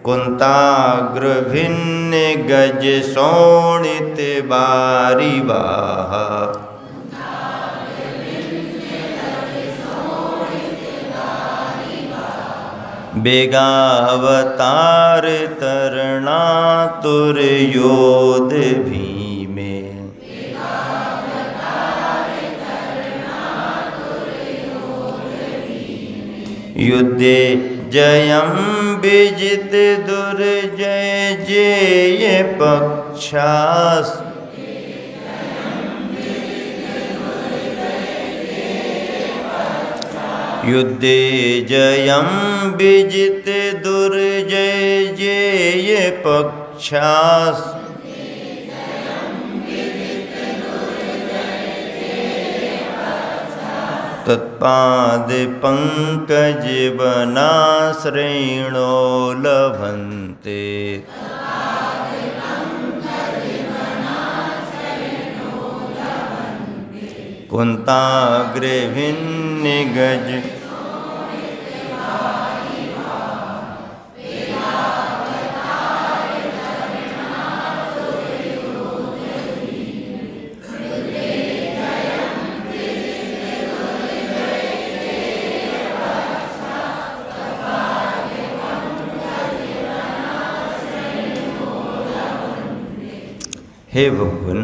कुंताग्र भिन्न गज शोणित बारी बाह। बेगावतार तरणातुर योध भीमे। युद्धे जयं विजित दुर्जय जेय पक्षास। युद्धे जयं विजित दुर्जय जेय पक्षास। तत्पाद पंकज बनाश्रयणो लभन्ते। कुंताग्र भिन्न गज हे भगवान,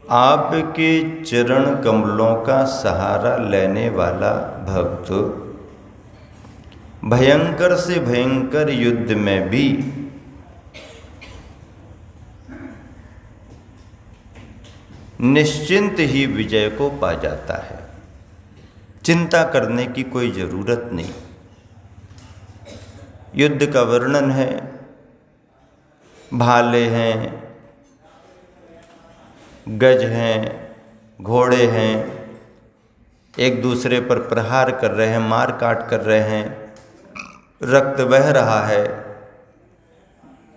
आपके चरण कमलों का सहारा लेने वाला भक्त भयंकर से भयंकर युद्ध में भी निश्चिंत ही विजय को पा जाता है। चिंता करने की कोई जरूरत नहीं। युद्ध का वर्णन है, भाले हैं, गज हैं, घोड़े हैं, एक दूसरे पर प्रहार कर रहे हैं, मार काट कर रहे हैं, रक्त बह रहा है।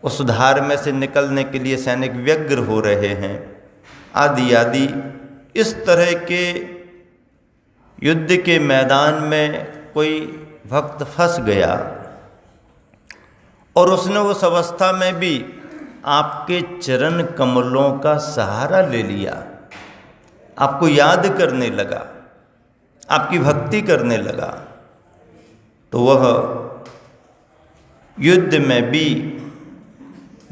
उस धार में से निकलने के लिए सैनिक व्यग्र हो रहे हैं, आदि आदि। इस तरह के युद्ध के मैदान में कोई भक्त फंस गया और उसने उस अवस्था में भी आपके चरण कमलों का सहारा ले लिया, आपको याद करने लगा, आपकी भक्ति करने लगा, तो वह युद्ध में भी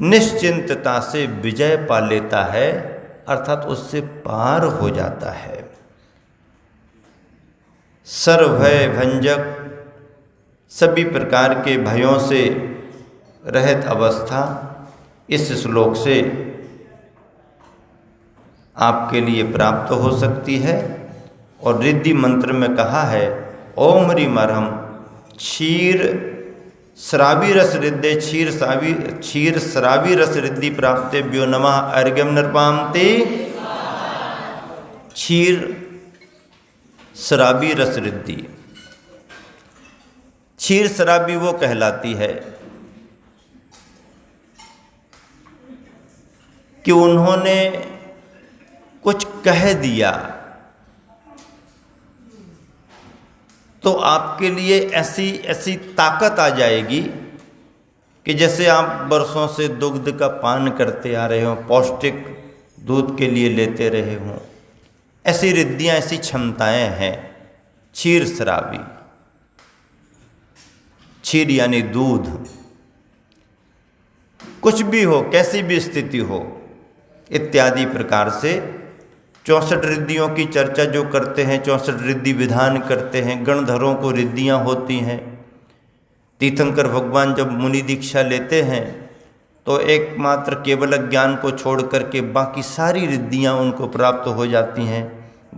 निश्चिंतता से विजय पा लेता है, अर्थात उससे पार हो जाता है। सर्वभय भंजक, सभी प्रकार के भयों से रहित अवस्था इस श्लोक से आपके लिए प्राप्त हो सकती है। और रिद्धि मंत्र में कहा है, ओम ह्रीं अर्हं क्षीर श्रावी रस रिद्धे क्षीर श्रावी रस रिद्धि प्राप्तेभ्यो नमः अर्घ्यं नृपान्ते। क्षीर श्रावी रस रिद्धि, क्षीर शराबी वो कहलाती है कि उन्होंने कुछ कह दिया तो आपके लिए ऐसी ऐसी ताकत आ जाएगी कि जैसे आप बरसों से दुग्ध का पान करते आ रहे हो, पौष्टिक दूध के लिए लेते रहे हों, ऐसी रिद्धियाँ, ऐसी क्षमताएं हैं। क्षीर शराबी, क्षीर यानी दूध। कुछ भी हो, कैसी भी स्थिति हो, इत्यादि प्रकार से 64 रिद्धियों की चर्चा जो करते हैं, 64 रिद्धि विधान करते हैं, गणधरों को रिद्धियाँ होती हैं। तीर्थंकर भगवान जब मुनि दीक्षा लेते हैं तो एकमात्र केवल ज्ञान को छोड़ करके बाकी सारी रिद्धियाँ उनको प्राप्त हो जाती हैं।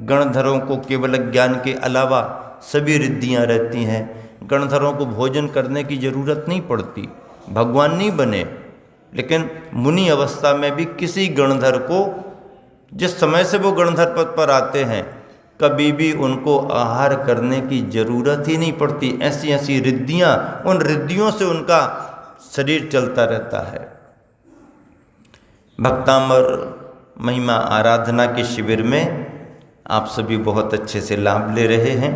गणधरों को केवल ज्ञान के अलावा सभी रिद्धियाँ रहती हैं। गणधरों को भोजन करने की जरूरत नहीं पड़ती, भगवान नहीं बने, लेकिन मुनि अवस्था में भी किसी गणधर को, जिस समय से वो गणधर पद पर आते हैं, कभी भी उनको आहार करने की जरूरत ही नहीं पड़ती। ऐसी ऐसी रिद्धियाँ, उन रिद्धियों से उनका शरीर चलता रहता है। भक्तामर महिमा आराधना के शिविर में आप सभी बहुत अच्छे से लाभ ले रहे हैं।